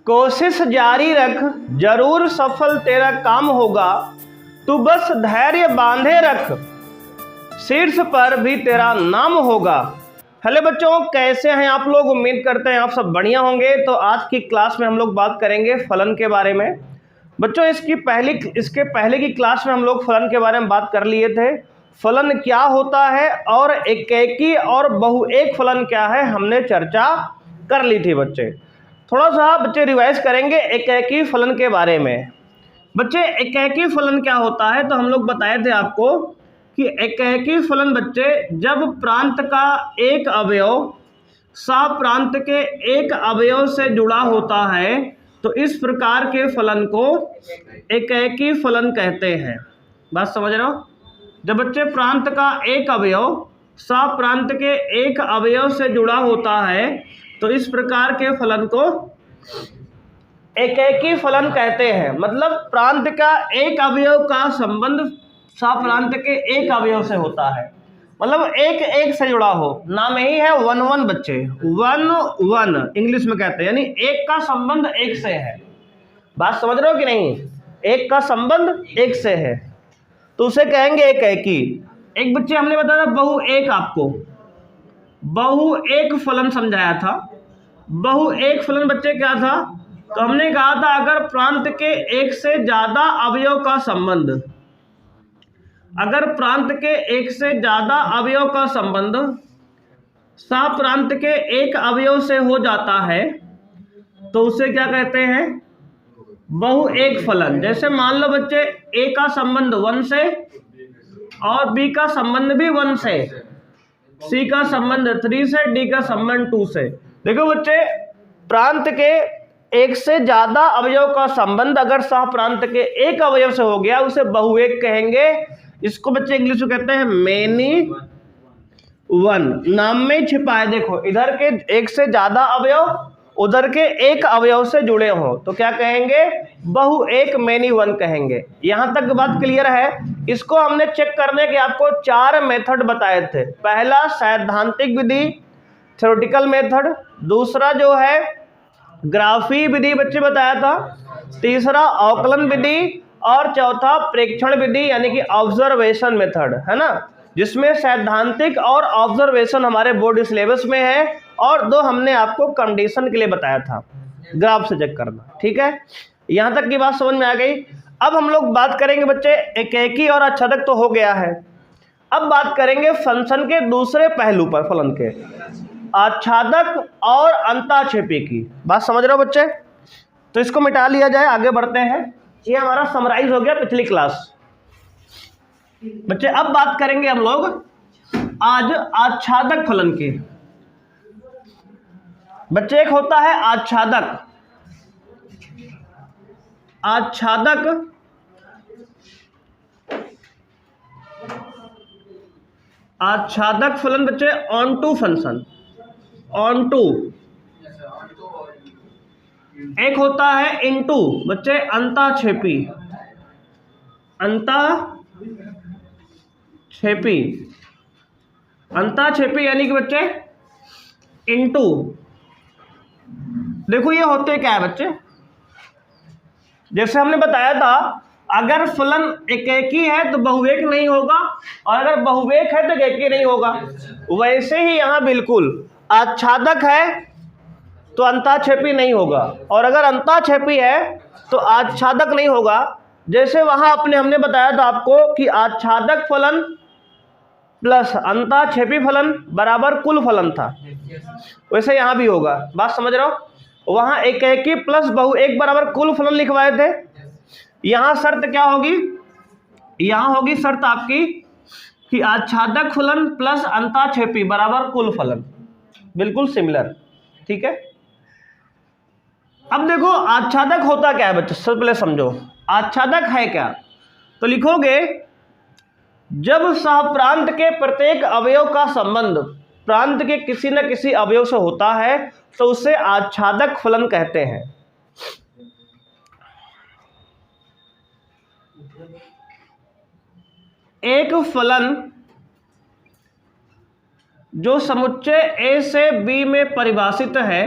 कोशिश जारी रख, जरूर सफल तेरा काम होगा, तू बस धैर्य बांधे रख, शीर्ष पर भी तेरा नाम होगा। हेलो बच्चों, कैसे हैं आप लोग? उम्मीद करते हैं आप सब बढ़िया होंगे। तो आज की क्लास में हम लोग बात करेंगे फलन के बारे में। बच्चों इसके पहले की क्लास में हम लोग फलन के बारे में बात कर लिए थे। फलन क्या होता है और एकेकी और बहुएक फलन क्या है, हमने चर्चा कर ली थी बच्चे। थोड़ा सा बच्चे रिवाइज करेंगे एकेकी फलन के बारे में। बच्चे एकेकी फलन क्या होता है, तो हम लोग बताए थे आपको कि एकेकी फलन बच्चे जब प्रांत का एक अवयव सप्रांत के एक अवयव से जुड़ा होता है तो इस प्रकार के फलन को एकेकी फलन कहते हैं। बात समझ रहे हो? जब बच्चे प्रांत का एक अवयव सप्रांत के एक अवयव से जुड़ा होता है तो इस प्रकार के फलन को एकेकी फलन कहते हैं। मतलब प्रांत का एक अवयव का संबंध सप्रांत के एक अवयव से होता है, मतलब एक एक से जुड़ा हो। नाम यही है वन वन बच्चे, वन वन इंग्लिश में कहते हैं, यानी एक का संबंध एक से है। बात समझ रहे हो कि नहीं? एक का संबंध एक से है तो उसे कहेंगे एकेकी। एक बच्चे हमने बताया बहु एक, आपको बहु एक फलन समझाया था। बहु एक फलन बच्चे क्या था? तो हमने कहा था अगर प्रांत के एक से ज्यादा अवयव का संबंध, अगर प्रांत के एक से ज्यादा अवयव का संबंध सप्रांत के एक अवयव से हो जाता है तो उसे क्या कहते हैं? बहु एक फलन। जैसे मान लो बच्चे ए का संबंध 1 से और बी का संबंध भी 1 से, सी का संबंध 3 से, डी का संबंध 2 से। देखो बच्चे, प्रांत के एक से ज्यादा अवयव का संबंध अगर सप्रांत के एक अवयव से हो गया उसे बहुएक कहेंगे। इसको बच्चे इंग्लिश में कहते हैं मेनी वन। नाम में छिपा है, देखो इधर के एक से ज्यादा अवयव उधर के एक अवयव से जुड़े हो तो क्या कहेंगे? बहुएक, मेनी वन कहेंगे। यहां तक बात क्लियर है? इसको हमने चेक करने के आपको 4 मेथड बताए थे। पहला सैद्धांतिक विधि, थ्योरेटिकल मेथड, दूसरा जो है ग्राफी विधि बच्चे बताया था, तीसरा अवकलन विधि और चौथा प्रेक्षण विधि यानी कि ऑब्जर्वेशन मेथड, है ना, जिसमें सैद्धांतिक और ऑब्जर्वेशन हमारे बोर्ड सिलेबस में है और 2 हमने आपको कंडीशन के लिए बताया था, ग्राफ से चेक करना। ठीक है, यहां तक की बात समझ में आ गई। अब हम लोग बात करेंगे बच्चे एकेकी और आच्छादक तो हो गया है, अब बात करेंगे फंक्शन के दूसरे पहलू पर, फलन के आच्छादक और अंताक्षेपी की। बात समझ रहे हो बच्चे? तो इसको मिटा लिया जाए, आगे बढ़ते हैं। ये हमारा समराइज हो गया पिछली क्लास। बच्चे अब बात करेंगे हम लोग आज आच्छादक फलन की। बच्चे एक होता है आच्छादक, आच्छादक आच्छादक फलन बच्चे onto function, onto. एक होता है इनटू बच्चे अंताक्षेपी, अंताक्षेपी, अंताक्षेपी यानी कि बच्चे इनटू। देखो ये होते क्या है बच्चे, जैसे हमने बताया था अगर फलन एकेकी है तो बहुएक नहीं होगा और अगर बहुएक है तो एकेकी नहीं होगा। वैसे ही यहां बिल्कुल आच्छादक है तो अंताक्षेपी नहीं होगा और अगर अंताक्षेपी है तो आच्छादक नहीं होगा। जैसे वहां हमने बताया था आपको कि आच्छादक फलन प्लस अंताक्षेपी फलन बराबर कुल फलन था, वैसे यहां भी होगा। बात समझ रहे हो? वहां एकेकी प्लस बहुएक बराबर कुल फलन लिखवाए थे। यहां शर्त क्या होगी? यहां होगी शर्त आपकी कि आच्छादक फलन प्लस अंताक्षेपी बराबर कुल फलन, बिल्कुल सिमिलर। ठीक है, अब देखो आच्छादक होता क्या है बच्चों, सबसे पहले समझो आच्छादक है क्या। तो लिखोगे जब सहप्रांत के प्रत्येक अवयव का संबंध प्रांत के किसी न किसी अवयव से होता है तो उसे आच्छादक फलन कहते हैं। एक फलन जो समुच्चय ए से बी में परिभाषित है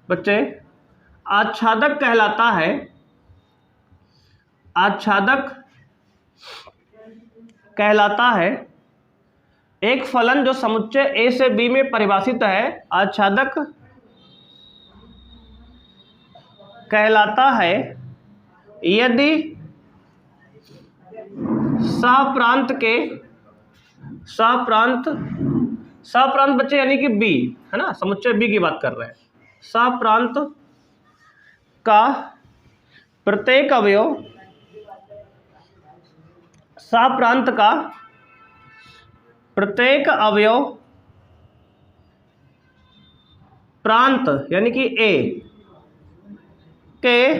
बच्चे, आच्छादक कहलाता है, आच्छादक कहलाता है एक फलन जो समुच्चय ए से बी में परिभाषित है। आच्छादक कहलाता है यदि सहप्रांत के सहप्रांत बच्चे यानी कि बी है ना, समुच्चय बी की बात कर रहे हैं। सहप्रांत का प्रत्येक अवयव, सहप्रांत का प्रत्येक अवयव प्रांत यानी कि ए के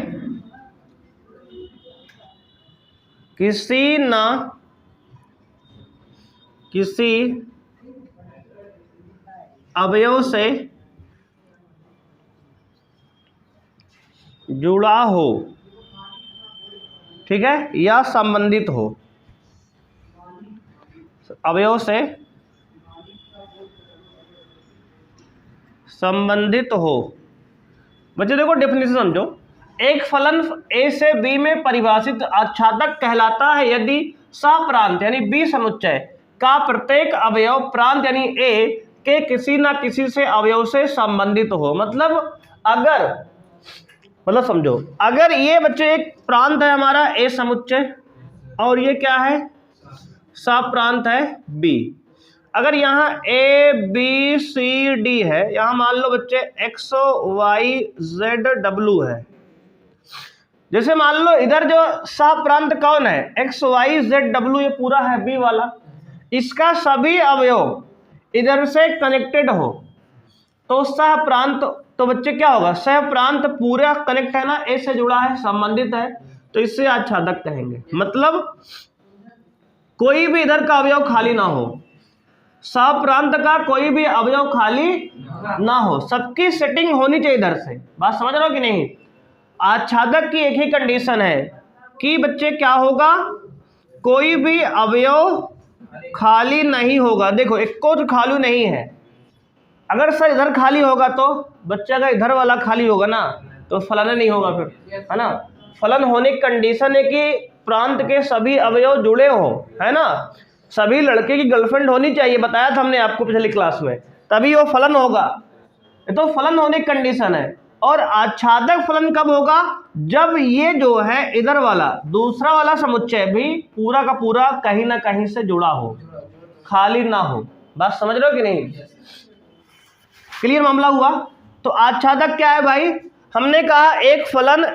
किसी न किसी अवयव से जुड़ा हो, ठीक है, या संबंधित हो, अवयव से संबंधित हो। बच्चे देखो डेफिनेशन समझो, एक फलन ए से बी में परिभाषित आच्छादक कहलाता है यदि सहप्रांत यानी बी समुच्चय का प्रत्येक अवयव प्रांत यानी ए के किसी न किसी से अवयव से संबंधित हो। मतलब अगर, मतलब समझो, अगर ये बच्चे एक प्रांत है हमारा ए समुच्चय और ये क्या है, सहप्रांत है बी। अगर यहाँ ए बी सी डी है, यहाँ मान लो बच्चे एक्स वाई जेड डब्ल्यू है। जैसे मान लो इधर जो सहप्रांत कौन है, एक्स वाई जेड डब्ल्यू, ये पूरा है बी वाला, इसका सभी अवयव इधर से कनेक्टेड हो तो सहप्रांत, तो बच्चे क्या होगा, सहप्रांत पूरा कनेक्ट है ना, ए से जुड़ा है, संबंधित है, तो इससे आच्छादक कहेंगे। मतलब कोई भी इधर का अवयव खाली ना हो, सहप्रांत का कोई भी अवयव खाली ना हो, सबकी सेटिंग होनी चाहिए इधर से। बात समझ रहे हो कि नहीं। आच्छादक की एक ही कंडीशन है कि बच्चे क्या होगा, कोई भी अवयव खाली नहीं होगा। देखो एक को खाली नहीं है, अगर सर इधर खाली होगा तो बच्चे, अगर इधर वाला खाली होगा ना तो फलन नहीं होगा फिर, है ना। फलन होने की कंडीशन है कि प्रांत के सभी अवयव जुड़े हो, है ना, सभी लड़के की गर्लफ्रेंड होनी चाहिए, बताया था हमने आपको पिछली क्लास में, तभी वो फलन होगा। तो फलन होने की कंडीशन है। और आच्छादक फलन कब होगा, जब ये जो है इधर वाला दूसरा वाला समुच्चय भी पूरा का पूरा कहीं ना कहीं से जुड़ा हो, खाली ना हो। बात समझ रहे हो कि नहीं, क्लियर मामला हुआ। तो आच्छादक क्या है भाई, हमने कहा एक फलन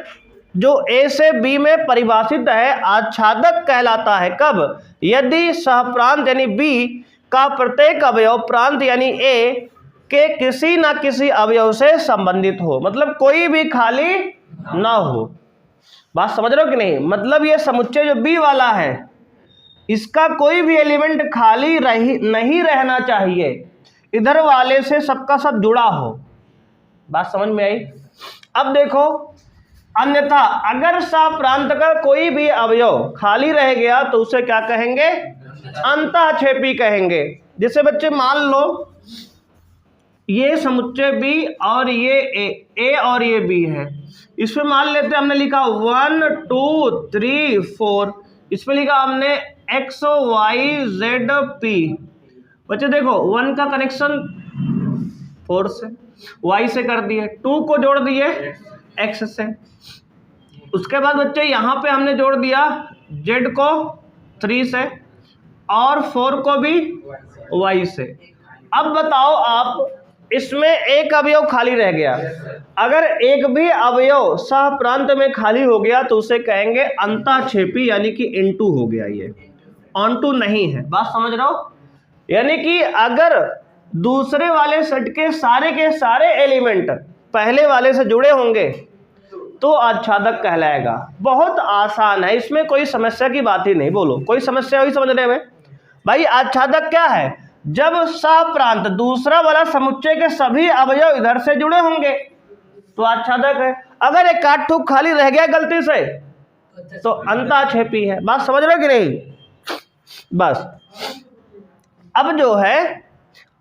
जो ए से बी में परिभाषित है आच्छादक कहलाता है कब, यदि सहप्रांत यानी बी का प्रत्येक अवयव प्रांत यानी ए के किसी ना किसी अवयव से संबंधित हो। मतलब कोई भी खाली ना हो। बात समझ रहे हो कि नहीं। मतलब ये समुच्चय जो बी वाला है इसका कोई भी एलिमेंट खाली नहीं रहना चाहिए, इधर वाले से सबका सब जुड़ा हो। बात समझ में आई। अब देखो, अन्यथा अगर सहप्रांत का कोई भी अवयव खाली रह गया तो उसे क्या कहेंगे, अंतःक्षेपी कहेंगे। जैसे बच्चे मान लो ये समुच्चय बी और ये ए और ये बी है, इसमें मान लेते हैं हमने लिखा 1 2 3 4, इसमें लिखा हमने एक्स वाई जेड पी। बच्चे देखो 1 का कनेक्शन 4 से, y से कर दिए, 2 को जोड़ दिए x से, उसके बाद बच्चे यहाँ पे हमने जोड़ दिया z को 3 से और 4 को भी y से। अब बताओ आप, इसमें एक अवयव खाली रह गया, अगर एक भी अवयव सहप्रांत में खाली हो गया तो उसे कहेंगे अंतःक्षेपी, यानी कि इनटू हो गया, ये ऑनटू नहीं है। बात समझ रहे हो। यानी कि अगर दूसरे वाले सेट के सारे एलिमेंट पहले वाले से जुड़े होंगे तो आच्छादक कहलाएगा। बहुत आसान है, इसमें कोई समस्या की बात ही नहीं। बोलो कोई समस्या हुई समझने में। भाई आच्छादक क्या है, जब सहप्रांत दूसरा वाला समुच्चय के सभी अवयव इधर से जुड़े होंगे तो आच्छादक है। अगर एक काटठूक खाली रह गया गलती से तो अंतःक्षेपी है। बात समझ रहे हो कि नहीं। बस अब जो है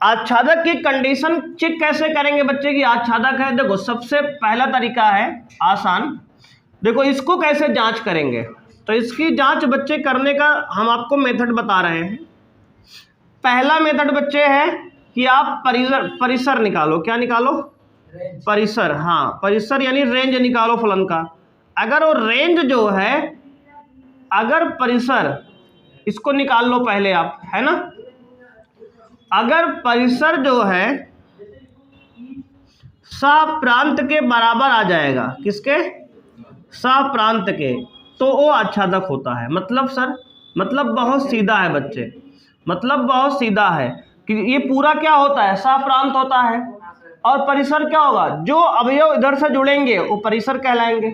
आच्छादक की कंडीशन चेक कैसे करेंगे बच्चे की आच्छादक है? देखो सबसे पहला तरीका है आसान, देखो इसको कैसे जांच करेंगे, तो इसकी जांच बच्चे करने का हम आपको मेथड बता रहे हैं। पहला मेथड बच्चे है कि आप परिसर निकालो। क्या निकालो? परिसर। हाँ, परिसर यानी रेंज निकालो फलन का। अगर वो रेंज जो है, अगर परिसर, इसको निकाल लो पहले आप, है ना। अगर परिसर जो है सप्रांत के बराबर आ जाएगा, किसके? सप्रांत के, तो वो आच्छादक होता है। मतलब सर, मतलब बहुत सीधा है बच्चे, मतलब बहुत सीधा है कि ये पूरा क्या होता है? सप्रांत होता है। और परिसर क्या होगा? जो अवयव इधर से जुड़ेंगे वो परिसर कहलाएंगे।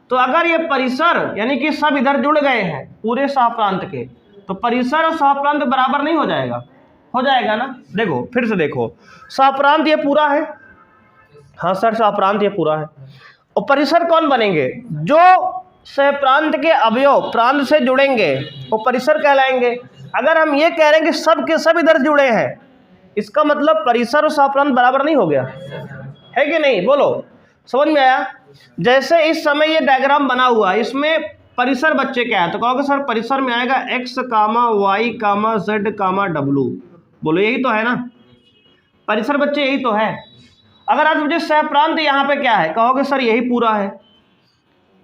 तो अगर ये परिसर यानी कि सब इधर जुड़ गए हैं पूरे सप्रांत के, तो परिसर और सप्रांत बराबर नहीं हो जाएगा? हो जाएगा ना। देखो फिर से देखो, सप्रांत ये पूरा है, हाँ सर सप्रांत ये पूरा है, और परिसर कौन बनेंगे? जो सप्रांत के अवयव प्रांत से जुड़ेंगे वो परिसर कहलाएंगे। अगर हम ये कह रहे हैं कि सब के सब इधर जुड़े हैं, इसका मतलब परिसर और सप्रांत बराबर नहीं हो गया, है कि नहीं? बोलो, समझ में आया? जैसे इस समय ये डायग्राम बना हुआ है, इसमें परिसर बच्चे क्या है, तो कहोगे सर परिसर में आएगा x, y, z, w। बोलो यही तो है ना परिसर बच्चे, यही तो है। अगर आज मुझे सप्रांत यहाँ पे क्या है, कहोगे सर यही पूरा है,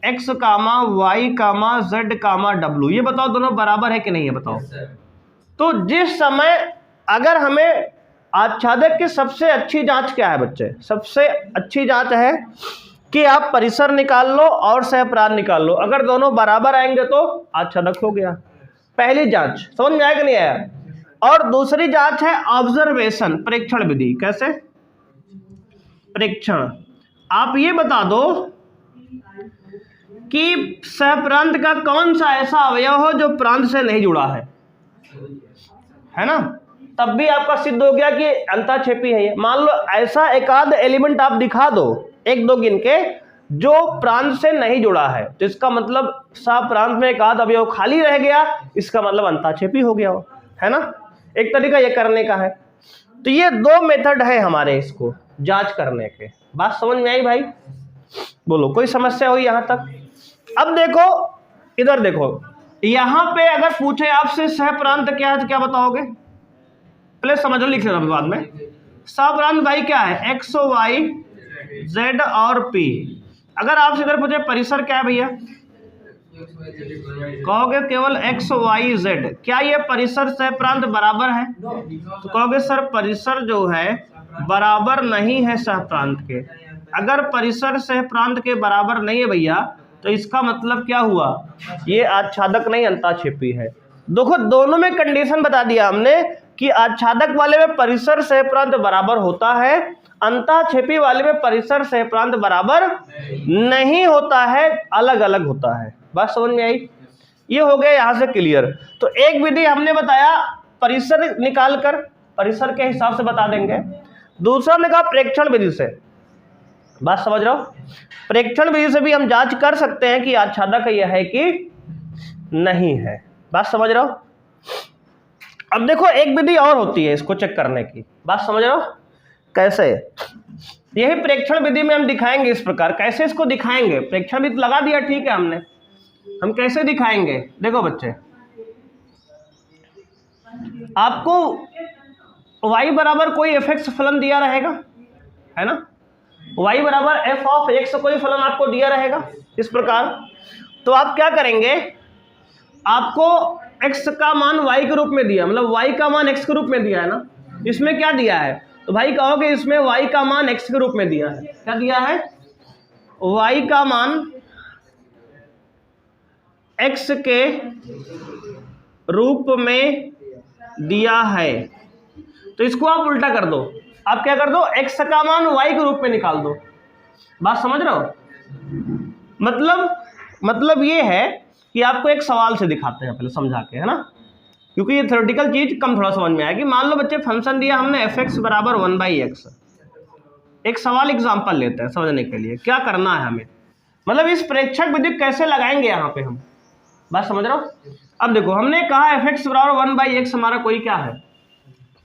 x, y, z, w। ये बताओ दोनों बराबर है कि नहीं है? बताओ। तो जिस समय अगर हमें आच्छादक की सबसे अच्छी जांच क्या है बच्चे? सबसे अच्छी जांच है कि आप परिसर निकाल लो और सप्रांत निकाल लो, अगर दोनों बराबर आएंगे तो आच्छादक हो गया। पहली जांच समझ में आया कि नहीं आया? और दूसरी जांच है ऑब्जर्वेशन, प्रेक्षण विधि। कैसे? प्रेक्षण। आप ये बता दो कि सप्रांत का कौन सा ऐसा अवयव हो जो प्रांत से नहीं जुड़ा है ना, तब भी आपका सिद्ध हो गया कि अंताक्षेपी है ये। मान लो ऐसा एक आध एलिमेंट आप दिखा दो, एक दो गिन के, जो प्रांत से नहीं जुड़ा है, तो इसका मतलब सप्रांत में एक आध अवयव खाली रह गया, इसका मतलब अंताक्षेपी हो गया, है ना। एक तरीका ये करने का है। तो ये दो मेथड है हमारे इसको जांच करने के। बात समझ में आई भाई? बोलो कोई समस्या हुई यहां तक? अब देखो इधर देखो, यहां पे अगर पूछे आपसे सप्रांत क्या है तो क्या बताओगे? पहले समझ लो, लिख लेना बाद में। सप्रांत भाई क्या है? x, y, z और p। अगर आपसे इधर पूछे परिसर क्या है भैया, कहोगे केवल x, y, z। क्या ये परिसर सप्रांत बराबर है? तो कहोगे सर परिसर जो है बराबर नहीं है सप्रांत के। अगर परिसर सप्रांत के बराबर नहीं है भैया, तो इसका मतलब क्या हुआ? ये आच्छादक नहीं अंताक्षेपी है। देखो दोनों में कंडीशन बता दिया हमने कि आच्छादक वाले में परिसर सप्रांत बराबर होता है, अंताक्षेपी वाले में परिसर सप्रांत बराबर नहीं होता है, अलग अलग होता है। बात समझ में आई? ये हो गया यहां से क्लियर। तो एक विधि हमने बताया परिसर निकालकर, परिसर के हिसाब से बता देंगे। दूसरा ने कहा प्रेक्षण विधि से। बात समझ रहे हो? प्रेक्षण विधि से भी हम जांच कर सकते हैं कि आच्छादक यह है कि नहीं है। बात समझ रहे हो? अब देखो एक विधि और होती है इसको चेक करने की। बात समझ रहे हो? कैसे? यही प्रेक्षण विधि में हम दिखाएंगे इस प्रकार। कैसे इसको दिखाएंगे? प्रेक्षण विधि लगा दिया, ठीक है हमने, हम कैसे दिखाएंगे? देखो बच्चे, आपको y बराबर कोई fx फलन दिया रहेगा, है ना। y बराबर f ऑफ x कोई फलन आपको दिया रहेगा इस प्रकार। तो आप क्या करेंगे? आपको x का मान y के रूप में दिया, मतलब y का मान x के रूप में दिया है ना। इसमें क्या दिया है? तो भाई कहोगे इसमें y का मान x के रूप में दिया है। क्या दिया है? y का मान x के रूप में दिया है। तो इसको आप उल्टा कर दो, आप क्या कर दो? x का मान y के रूप में निकाल दो। बात समझ रहे हो? मतलब ये है कि आपको एक सवाल से दिखाते हैं पहले समझा के, है ना, क्योंकि ये थ्योरेटिकल चीज कम थोड़ा समझ में आएगी। मान लो बच्चे फंक्शन दिया हमने fx बराबर 1/x। एक सवाल एग्जांपल लेते हैं समझने के लिए, क्या करना है हमें, मतलब इस प्रेक्षक विधि कैसे लगाएंगे यहाँ पे हम। बात समझ रहे हो? अब देखो हमने कहा fx बराबर 1/x हमारा कोई क्या है?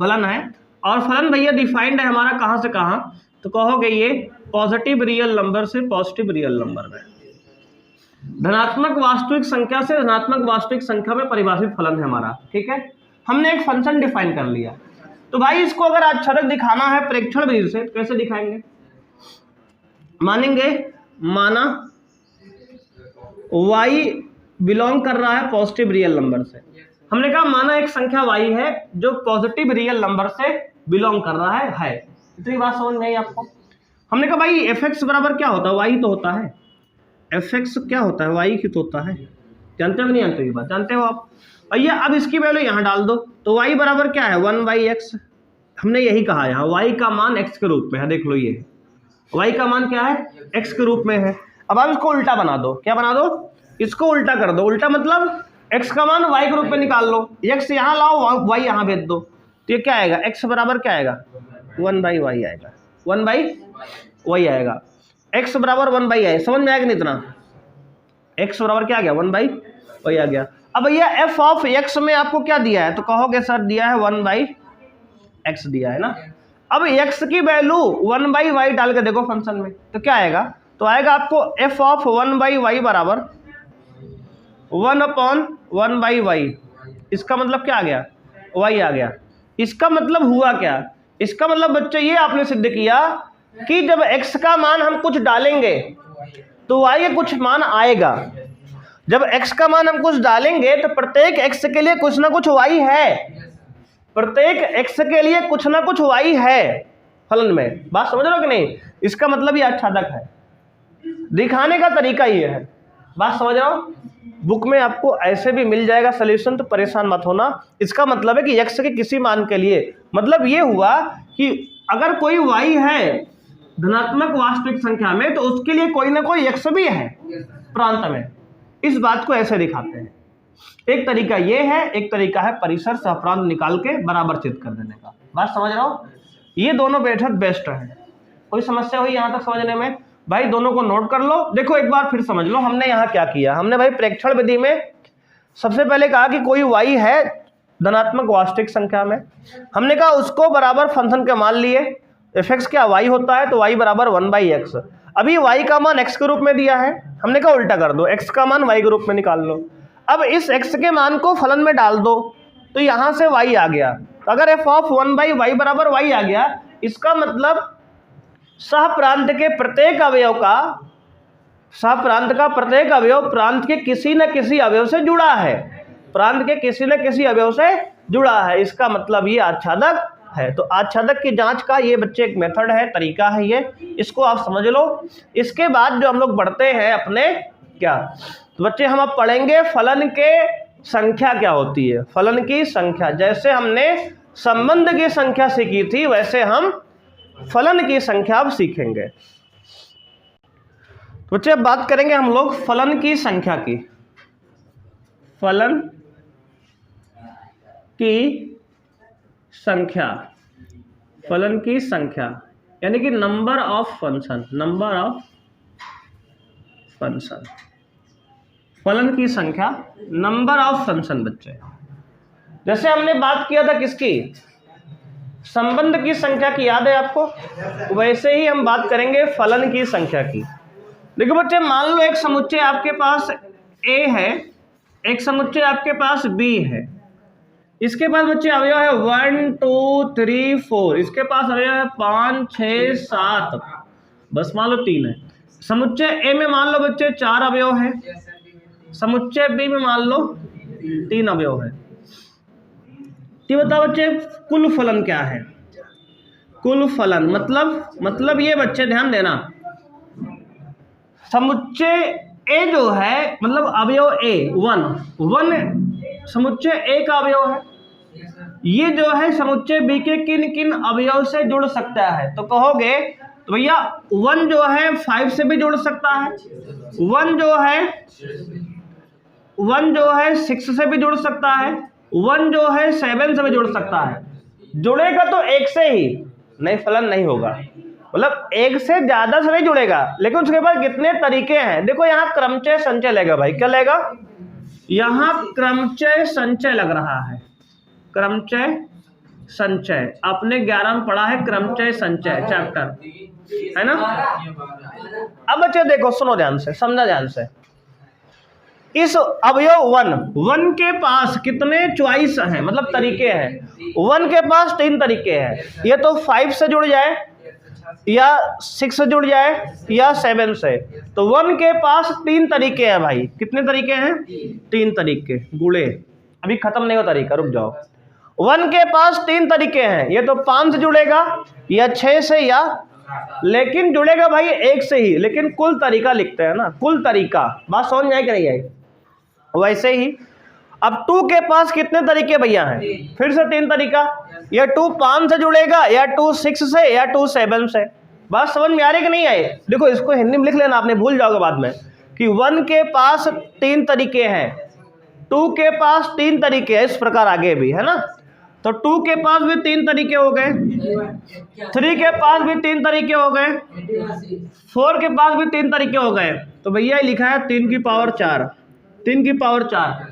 फलन है। और फलन भैया डिफाइंड है हमारा कहाँ से कहाँ, तो कहोगे ये पॉजिटिव रियल नंबर से पॉजिटिव रियल नंबर में, धनात्मक वास्तविक संख्या से धनात्मक वास्तविक संख्या में परिभाषित फलन है हमारा। ठीक है, हमने एक फंक्शन डिफाइन कर लिया। तो भाई इसको अगर आच्छादक दिखाना है प्रेक्षण विधि से, कैसे दिखाएंगे? मानेंगे, माना y बिलोंग कर रहा है पॉजिटिव रियल नंबर से। हमने कहा माना एक संख्या y है जो पॉजिटिव रियल नंबर से बिलोंग कर रहा है। इतनी बात समझ में आई आपको? हमने कहा भाई fx बराबर क्या होता है? y तो होता है। fx क्या होता है? y की तो होता है। जानते हो नहीं जानते? ये बात जानते हो आप? भैया अब इसकी वैल्यू यहाँ डाल दो, तो y बराबर क्या है? 1/x। हमने यही कहा यहाँ y का मान x के रूप में है। देख लो ये y का मान क्या है? x के रूप में है। अब आप इसको उल्टा बना दो। क्या बना दो? इसको उल्टा कर दो। उल्टा मतलब x का मान y के रूप में निकाल लो, x यहाँ लाओ, y यहाँ भेज दो, तो ये क्या आएगा? x बराबर क्या आएगा? 1/y आएगा। 1/y आएगा। x बराबर 1/y है। समझ में आएगा नहीं इतना? x बराबर क्या आ गया? 1/y आ गया। अब भैया f ऑफ x में आपको क्या दिया है? तो कहोगे सर दिया है 1/x दिया है ना। अब x की वैल्यू 1/y डाल के देखो फंक्शन में, तो क्या आएगा? तो आएगा आपको f ऑफ 1/y बराबर 1/1/y। इसका मतलब क्या आ गया? y आ गया। इसका मतलब हुआ क्या? इसका मतलब बच्चे ये आपने सिद्ध किया कि जब x का मान हम कुछ डालेंगे तो y का कुछ मान आएगा। जब x का मान हम कुछ डालेंगे तो प्रत्येक x के लिए कुछ ना कुछ y है। प्रत्येक x के लिए कुछ ना कुछ y है फलन में। बात समझ रहे हो कि नहीं? इसका मतलब ये आच्छादक है। दिखाने का तरीका ये है। बात समझ रहे हो? बुक में आपको ऐसे भी मिल जाएगा सॉल्यूशन, तो परेशान मत होना। इसका मतलब है कि x के किसी मान के लिए, मतलब ये हुआ कि अगर कोई y है धनात्मक वास्तविक संख्या में, तो उसके लिए कोई ना कोई x भी है प्रांत में। इस बात को ऐसे दिखाते हैं। एक तरीका ये है, एक तरीका है परिसर सहप्रांत निकाल के बराबर चित कर देने का। बात समझ रहे हो? ये दोनों मेथड बेस्ट है। कोई समस्या हुई यहाँ तक समझने में? भाई दोनों को नोट कर लो। देखो एक बार फिर समझ लो हमने यहाँ क्या किया। हमने भाई प्रेक्षण विधि में सबसे पहले कहा कि कोई y है धनात्मक वास्तविक संख्या में। हमने कहा उसको बराबर फंक्शन के मान लिए। fx क्या? y होता है, तो y बराबर 1/x। अभी y का मान x के रूप में दिया है, हमने कहा उल्टा कर दो, x का मान y के रूप में निकाल लो। अब इस x के मान को फलन में डाल दो, तो यहां से y आ गया। तो अगर f ऑफ 1/y बराबर y आ गया, इसका मतलब सहप्रांत के प्रत्येक अवयव का, सहप्रांत का प्रत्येक अवयव प्रांत के किसी न किसी अवयव से जुड़ा है। प्रांत के किसी न किसी अवयव से जुड़ा है। इसका मतलब ये आच्छादक है। तो आच्छादक की जांच का ये बच्चे एक मेथड है, तरीका है ये, इसको आप समझ लो। इसके बाद जो हम लोग बढ़ते हैं अपने क्या, तो बच्चे हम अब पढ़ेंगे फलन के संख्या क्या होती है। फलन की संख्या, जैसे हमने संबंध की संख्या सीखी थी वैसे हम फलन की संख्या अब सीखेंगे। तो बच्चे अब बात करेंगे हम लोग फलन की संख्या की। फलन की संख्या, फलन की संख्या यानी कि number of function, number of function. फलन की संख्या, नंबर ऑफ फंक्शन। बच्चे जैसे हमने बात किया था किसकी? संबंध की संख्या की, याद है आपको? वैसे ही हम बात करेंगे फलन की संख्या की। देखो बच्चे मान लो एक समुच्चय आपके पास a है, एक समुच्चय आपके पास b है। इसके पास बच्चे अवयव है 1 2 3 4। इसके पास अवयव है 5 6 7, बस मान लो 3 है। समुच्चय a में मान लो बच्चे 4 अवयव है, समुच्चय b में मान लो 3 अवयव है। ये बताओ बच्चे कुल फलन क्या है? कुल फलन मतलब ये बच्चे ध्यान देना, समुच्चय a जो है मतलब अवयव a 1 समुच्चय a का अवयव है। ये जो है समुच्चय b के किन किन अवयव से जुड़ सकता है? तो कहोगे तो भैया 1 जो है 5 से भी जुड़ सकता है, 1 जो है 6 से भी जुड़ सकता है, 1 जो है 7 से भी जुड़ सकता है। जुड़ेगा तो एक से ही, नहीं फलन नहीं होगा। मतलब एक से ज्यादा से नहीं जुड़ेगा, लेकिन उसके बाद कितने तरीके हैं। देखो यहाँ क्रमचय संचय लेगा भाई, क्या लेगा? यहाँ क्रमचय संचय लग रहा है, क्रमचय संचय, आपने 11 में पढ़ा है क्रमचय संचय चैप्टर, है ना। अब बच्चे देखो, सुनो ध्यान से, समझा ध्यान से। इस अवयव वन के पास कितने चॉइस हैं, मतलब तरीके हैं। वन के पास 3 तरीके हैं, ये तो 5 से जुड़ जाए या 6 से जुड़ जाए या 7 से। तो वन के पास 3 तरीके हैं भाई। कितने तरीके हैं? 3 तरीके। गुड़े अभी खत्म नहीं हो तरीका, रुक जाओ। वन के पास 3 तरीके हैं, ये तो 5 से जुड़ेगा या 6 से, या लेकिन जुड़ेगा भाई 1 से ही, लेकिन कुल तरीका लिखते हैं ना, कुल तरीका। बात समझ में आई कि नहीं आई? वैसे ही अब 2 के पास कितने तरीके भैया हैं? फिर से 3 तरीका, या 2 5 से जुड़ेगा, या 2 6 से, या 2 7 से। बात समझ में आ रही कि नहीं आई? देखो इसको हिंदी में लिख लेना, आपने भूल जाओगे बाद में कि 1 के पास 3 तरीके हैं, 2 के पास 3 तरीके हैं, इस प्रकार आगे भी, है ना। तो 2 के पास भी 3 तरीके हो गए, 3 के पास भी 3 तरीके हो गए, 4 के पास भी 3 तरीके हो गए। तो भैया लिखा है 3 की पावर 4, 3 की पावर 4।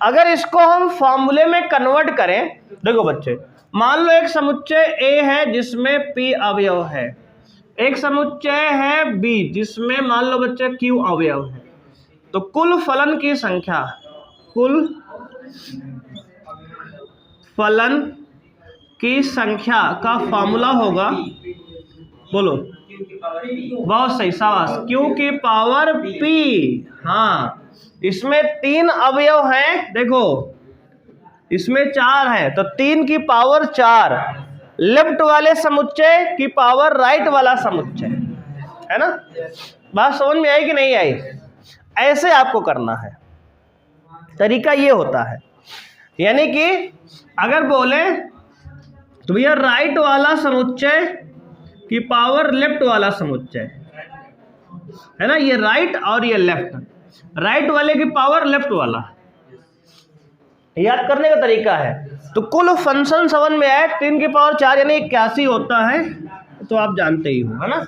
अगर इसको हम फॉर्मूले में कन्वर्ट करें, देखो बच्चे, मान लो एक समुच्चय ए है जिसमें p अवयव है, एक समुच्चय है b जिसमें मान लो बच्चे q अवयव है। तो कुल फलन की संख्या, कुल फलन की संख्या का फॉर्मूला होगा, बोलो, बहुत सही, शाबाश, q की पावर p। हाँ, इसमें 3 अवयव हैं, देखो इसमें 4 है, तो 3 की पावर 4 लेफ्ट वाले समुच्चय की पावर राइट वाला समुच्चय, है ना। बात समझ में आई कि नहीं आई? ऐसे आपको करना है, तरीका ये होता है। यानी कि अगर बोले तो भैया राइट वाला समुच्चय की पावर लेफ्ट वाला समुच्चय, है ना, ये राइट और ये लेफ्ट, राइट वाले की पावर लेफ्ट वाला, याद करने का तरीका है। तो कुल फंक्शन समझ में आए, 3 की पावर 4 यानी 81 होता है, तो आप जानते ही हो, है ना।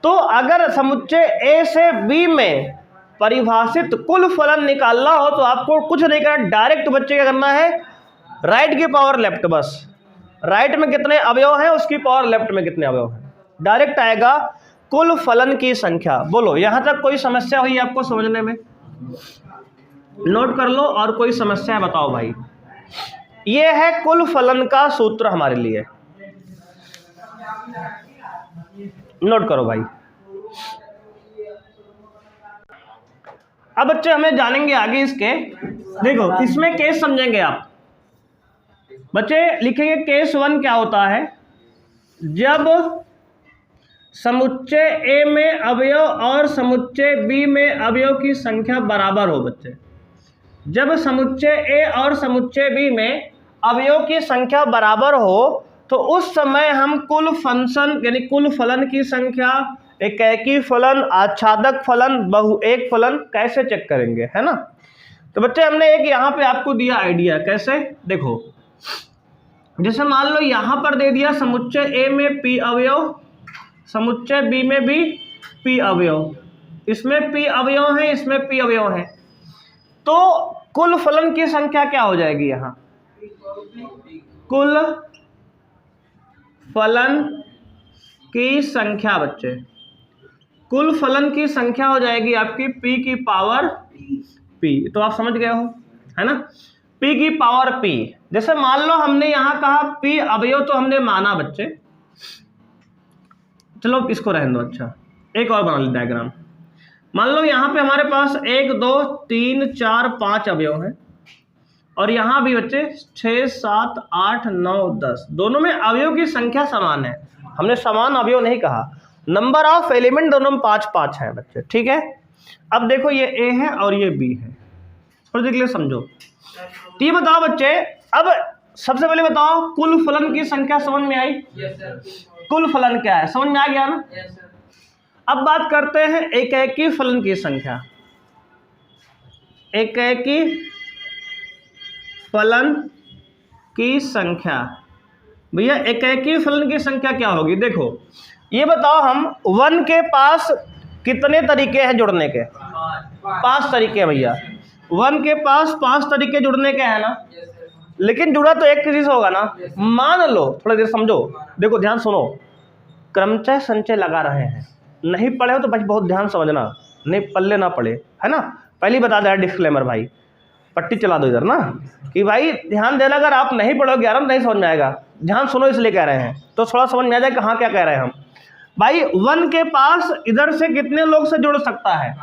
तो अगर समुच्चय ए से बी में परिभाषित कुल फलन निकालना हो तो आपको कुछ नहीं करना, डायरेक्ट बच्चे क्या करना है, राइट की पावर लेफ्ट, बस राइट में कितने अवयव हैं उसकी पावर लेफ्ट में कितने अवयव हैं, डायरेक्ट आएगा कुल फलन की संख्या। बोलो यहां तक कोई समस्या हुई आपको समझने में? नोट कर लो, और कोई समस्या है बताओ भाई। ये है कुल फलन का सूत्र हमारे लिए, नोट करो भाई। अब बच्चे हमें जानेंगे आगे इसके, देखो इसमें केस समझेंगे आप बच्चे। लिखेंगे केस 1 क्या होता है, जब समुच्चय ए में अवयव और समुच्चय बी में अवयव की संख्या बराबर हो। बच्चे जब समुच्चय ए और समुच्चय बी में अवयव की संख्या बराबर हो तो उस समय हम कुल फंक्शन यानी कुल फलन की संख्या, एकैकी फलन, आच्छादक फलन, बहुएक फलन कैसे चेक करेंगे, है ना। तो बच्चे हमने एक यहाँ पे आपको दिया आइडिया, कैसे देखो, जैसे मान लो यहाँ पर दे दिया समुच्चय ए में p अवयव, समुच्चय बी में भी p अवयव, इसमें p अवयव है, इसमें p अवयव है, तो कुल फलन की संख्या क्या हो जाएगी यहाँ, कुल फलन की संख्या बच्चे, कुल फलन की संख्या हो जाएगी आपकी p की पावर p। तो आप समझ गए हो, है ना, p की पावर p। जैसे मान लो हमने यहाँ कहा p अवयव, तो हमने माना बच्चे, चलो इसको रहने दो। अच्छा एक और बना लो डायग्राम। मान लो यहाँ पे हमारे पास 1 2 3 4 5 अवयव हैं, और यहाँ भी बच्चे 6 7 8 9 10, दोनों में अवयव की संख्या समान है। हमने समान अवयव नहीं कहा, नंबर ऑफ एलिमेंट दोनों में 5 5 है बच्चे, ठीक है। अब देखो ये ए है और ये बी है, थोड़ी देर समझो। तो ये बताओ बच्चे, अब सबसे पहले बताओ कुल फलन की संख्या समझ में आई? कुल फलन क्या है समझ में आ गया ना? अब बात करते हैं एकैकी फलन की संख्या। एकैकी फलन की संख्या, भैया एकैकी फलन की संख्या क्या होगी? देखो ये बताओ, हम 1 के पास कितने तरीके हैं जुड़ने के? 5 तरीके हैं भैया। 1 के पास 5 तरीके जुड़ने के हैं ना। लेकिन जुड़ा तो एक किसी से होगा ना। मान लो, थोड़ा देर समझो, देखो ध्यान सुनो, क्रमचय संचय लगा रहे हैं, नहीं पढ़े हो तो भाई बहुत ध्यान समझना, नहीं पल्ले ना पड़े, है ना। पहले बता दे डिस्क्लेमर भाई, पट्टी चला दो इधर ना, कि भाई ध्यान देना, अगर आप नहीं पढ़ोगे आराम नहीं समझ में आएगा, ध्यान सुनो इसलिए कह रहे हैं, तो थोड़ा समझ में आ जाए कहाँ क्या कह रहे हैं हम। भाई 1 के पास इधर से कितने लोग से जुड़ सकता है,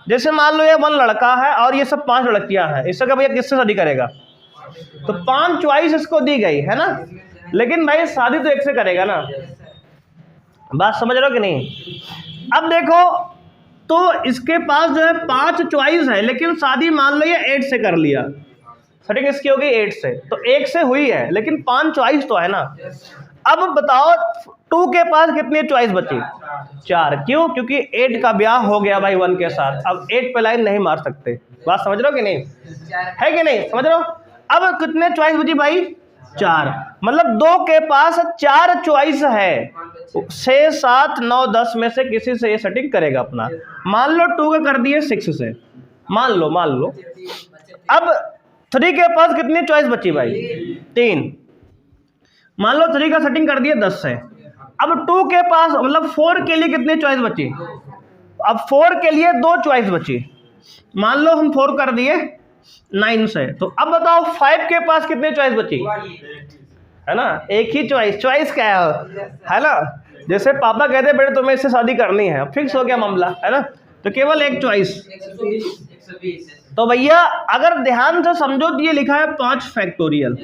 जैसे मान लो ये 1 लड़का है और ये सब 5 लड़कियां हैं, इससे क्या भैया किससे शादी करेगा, तो 5 चॉइस इसको दी गई है ना, लेकिन भाई शादी तो एक से करेगा ना, बात समझ रहे हो कि नहीं। अब देखो, तो इसके पास जो है 5 चॉइस है, लेकिन शादी मान लो ये 8 से कर लिया, सेटिंग इसकी हो गई 8 से, तो 1 से हुई है, लेकिन 5 चॉइस तो है ना। अब बताओ 2 के पास कितनी चॉइस बची, 4, क्यों, क्योंकि 8 का ब्याह हो गया भाई 1 के साथ, अब 8 पे लाइन नहीं मार सकते, बात समझ रहे हो कि नहीं, है कि नहीं, समझ रहे हो। अब कितने चॉइस बची भाई, 4, मतलब 2 के पास 4 चॉइस है, 6, 7, 9, 10 में से किसी से ये सेटिंग करेगा अपना। मान लो 2 के कर दिए 6 से, मान लो अब 3 के पास कितनी चॉइस बची भाई, 3, मान लो 3 का सेटिंग कर दिए 10 से। अब 2 के पास मतलब 4 के लिए कितनी चॉइस बची, अब 4 के लिए 2 चॉइस बची, मान लो हम 4 कर दिए 9 से, तो अब बताओ 5 के पास कितनी चॉइस बची, है ना, एक ही चॉइस क्या है ना, जैसे पापा कहते बेटे तुम्हें इससे शादी करनी है, फिक्स हो गया मामला, है ना, तो केवल एक चॉइस। तो भैया अगर ध्यान से समझो तो ये लिखा है 5 फैक्टोरियल,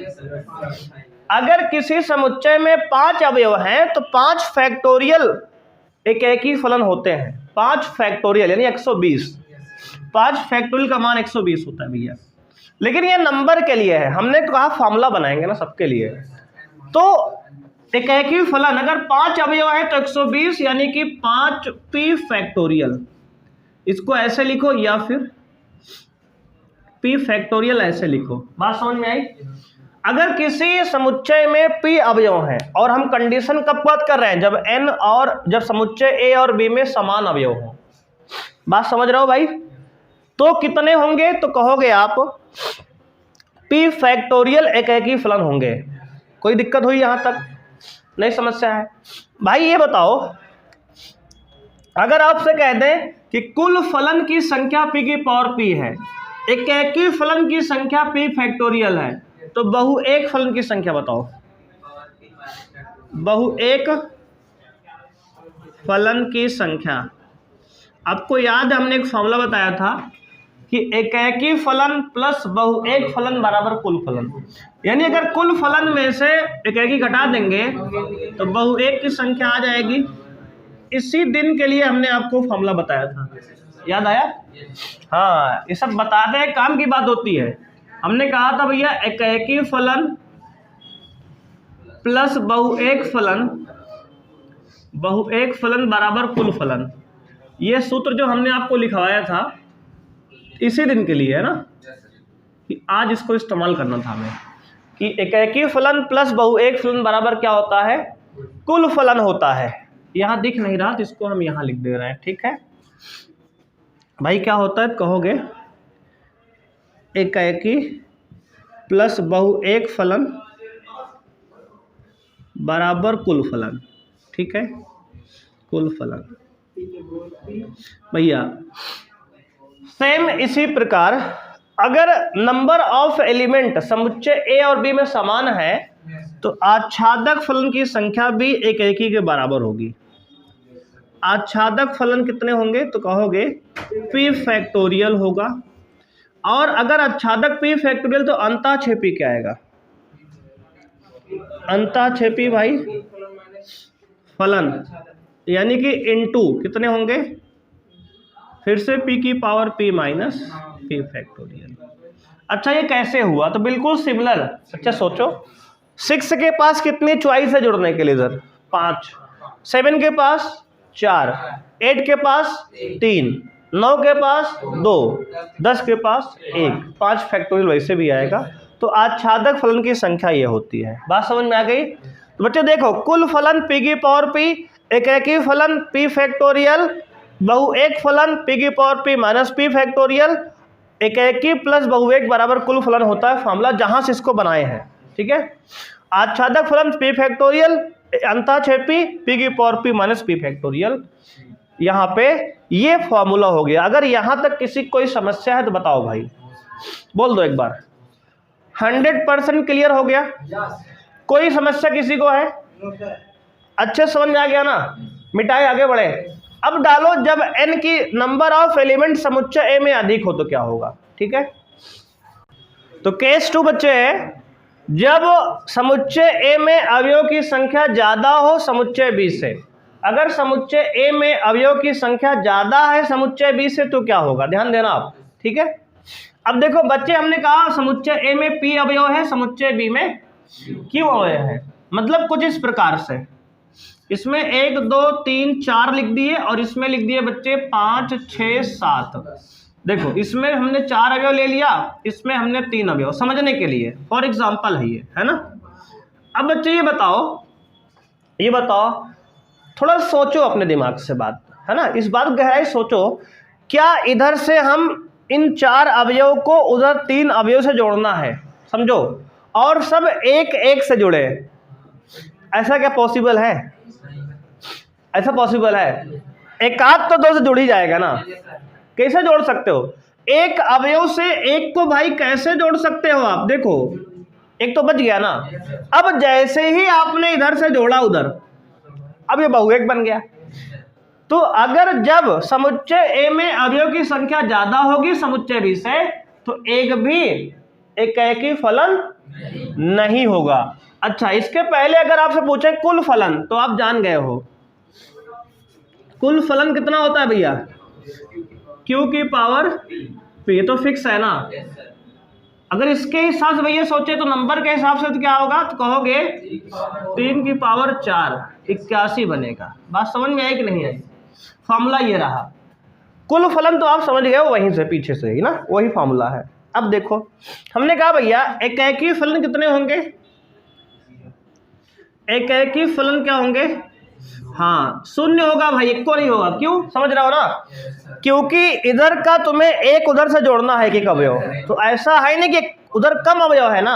अगर किसी समुच्चय में 5 अवयव हैं तो 5 फैक्टोरियल एक ही फलन होते हैं, 5 फैक्टोरियल यानी 120, 5 फैक्टोरियल का मान 120 होता है भैया, लेकिन ये नंबर के लिए है, हमने तो कहा फॉर्मूला बनाएंगे ना सबके लिए, तो एक ही फलन अगर 5 अवयव है तो 120 यानी कि 5p फैक्टोरियल, इसको ऐसे लिखो या फिर p फैक्टोरियल ऐसे लिखो, बात समझ में आई। अगर किसी समुच्चय में p अवयव हैं और हम कंडीशन कब बात कर रहे हैं, जब n और जब समुच्चय a और b में समान अवयव हो, बात समझ रहे हो भाई, तो कितने होंगे, तो कहोगे आप p फैक्टोरियल एक ही फलन होंगे। कोई दिक्कत हुई यहां तक, नहीं समस्या है भाई। ये बताओ अगर आपसे कह दें कि कुल फलन की संख्या p की पावर p है, एक ही फलन की संख्या p फैक्टोरियल है, तो बहु एक फलन की संख्या बताओ, बहु एक फलन की संख्या। आपको याद है हमने एक फॉर्मूला बताया था कि एक ही फलन प्लस बहु एक फलन बराबर कुल फलन, यानी अगर कुल फलन में से एक ही घटा देंगे तो बहु एक की संख्या आ जाएगी। इसी दिन के लिए हमने आपको फॉर्मूला बताया था, याद आया, हाँ, ये सब बताते हैं, काम की बात होती है। हमने कहा था भैया एक ही फलन प्लस बहु एक फलन बराबर कुल फलन, ये सूत्र जो हमने आपको लिखवाया था इसी दिन के लिए है ना, कि आज इसको इस्तेमाल करना था हमें, कि एक ही फलन प्लस बहु एक फलन बराबर क्या होता है, कुल फलन होता है। यहाँ दिख नहीं रहा तो इसको हम यहाँ लिख दे रहे हैं, ठीक है भाई। क्या होता है कहोगे, एक प्लस बहु एक फलन बराबर कुल फलन, ठीक है, कुल फलन भैया। सेम इसी प्रकार अगर नंबर ऑफ एलिमेंट समुच्चय ए और बी में समान है तो आच्छादक फलन की संख्या भी एक ही के बराबर होगी। आच्छादक फलन कितने होंगे, तो कहोगे p फैक्टोरियल होगा, और अगर आच्छादक p फैक्टोरियल तो अंताक्षेपी क्या आएगा, अंताक्षेपी भाई फलन, यानी कि इनटू कितने होंगे, फिर से p की power p minus p factorial. अच्छा ये कैसे हुआ, तो बिल्कुल सिमिलर। अच्छा सोचो 6 के पास कितनी चॉइस है जुड़ने के लिए, इधर 5, 7 के पास 4, 8 के पास 3, 9 के पास 2, 10 के पास 1, 5 फैक्टोरियल वैसे भी आएगा। तो आच्छादक फलन की संख्या ये होती है, बात समझ में आ गई। तो बच्चों देखो कुल फलन p की पावर p, एक ही फलन p फैक्टोरियल, बहु एक फलन p की power p minus p factorial, एकाकी प्लस बहुएक बराबर कुल फलन होता है फॉर्मूला, जहां से इसको बनाए हैं। ठीक है, आच्छादक फलन p फैक्टोरियल अंताक्षेपी p की power p minus p factorial, यहाँ पे ये फॉर्मूला हो गया। अगर यहां तक किसी कोई समस्या है तो बताओ भाई, बोल दो एक बार। 100% क्लियर हो गया? कोई समस्या किसी को है? अच्छे समझ में आ गया ना? मिटाए आगे बढ़े। अब डालो, जब n की नंबर ऑफ एलिमेंट समुच्चय a में अधिक हो तो क्या होगा? ठीक है, तो केस 2 बच्चे है, जब समुच्चय a में अवयव की संख्या ज्यादा हो समुच्चय b से। अगर समुच्चय a में अवयव की संख्या ज्यादा है समुच्चय b से तो क्या होगा? ध्यान देना आप। ठीक है, अब देखो बच्चे, हमने कहा समुच्चय a में p अवयव है, समुच्चय b में q अवयव है। मतलब कुछ इस प्रकार से, इसमें 1 2 3 4 लिख दिए और इसमें लिख दिए बच्चे 5 6 7। देखो इसमें हमने 4 अवयव ले लिया, इसमें हमने 3 अवयव, समझने के लिए फॉर एग्जांपल है ये, है ना। अब बच्चे ये बताओ थोड़ा सोचो अपने दिमाग से बात, है ना, इस बात गहराई सोचो। क्या इधर से हम इन 4 अवयव को उधर 3 अवयव से जोड़ना है, समझो, और सब एक एक से जुड़े? ऐसा क्या पॉसिबल है? ऐसा पॉसिबल है? एक आध तो 2 से जुड़ ही जाएगा ना। कैसे जोड़ सकते हो? एक अवयव से एक को भाई कैसे जोड़ सकते हो आप? देखो एक तो बच गया ना। अब जैसे ही आपने इधर से जोड़ा उधर, अब ये बहुएक बन गया। तो अगर जब समुच्चय a में अवयव की संख्या ज्यादा होगी समुच्चय b से, तो एक भी एकाकी फलन नहीं होगा। अच्छा, इसके पहले अगर आपसे पूछे कुल फलन, तो आप जान गए हो कुल फलन कितना होता है भैया? q की पावर p, ये तो फिक्स है ना। अगर इसके हिसाब से भैया सोचे तो नंबर के हिसाब से तो क्या होगा? तो कहोगे 3 की पावर 4 81 बनेगा। बात समझ में आई कि नहीं आई? फॉर्मूला ये रहा। कुल फलन तो आप समझ गए हो वहीं से, पीछे से ही ना, वही फॉर्मूला है। अब देखो हमने कहा भैया एकाकी फलन कितने होंगे? एकाकी फलन क्या होंगे? हाँ, 0 होगा भाई, 1 नहीं होगा। क्यों? समझ रहे हो ना? क्योंकि इधर का तुम्हें एक उधर से जोड़ना है एक अवयव, तो ऐसा है नहीं कि उधर कम अवयव है ना।